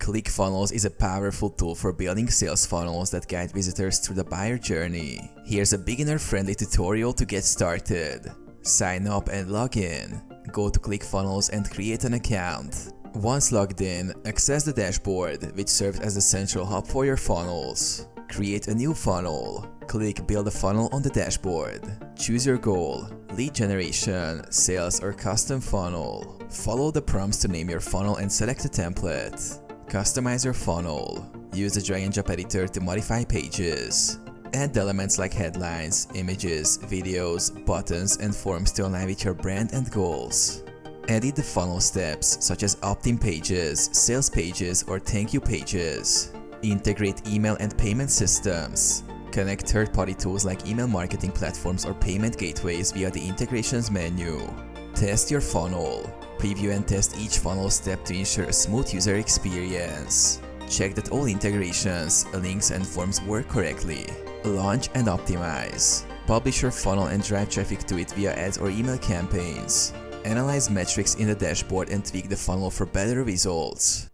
ClickFunnels is a powerful tool for building sales funnels that guide visitors through the buyer journey. Here's a beginner-friendly tutorial to get started. Sign up and log in. Go to ClickFunnels and create an account. Once logged in, access the dashboard, which serves as the central hub for your funnels. Create a new funnel. Click Build a funnel on the dashboard. Choose your goal: lead generation, sales, or custom funnel. Follow the prompts to name your funnel and select a template. Customize your funnel. Use the drag and drop editor to modify pages. Add elements like headlines, images, videos, buttons, and forms to align with your brand and goals. Edit the funnel steps such as opt-in pages, sales pages, or thank you pages. Integrate email and payment systems. Connect third-party tools like email marketing platforms or payment gateways via the integrations menu. Test your funnel. Preview and test each funnel step to ensure a smooth user experience. Check that all integrations, links, and forms work correctly. Launch and optimize. Publish your funnel and drive traffic to it via ads or email campaigns. Analyze metrics in the dashboard and tweak the funnel for better results.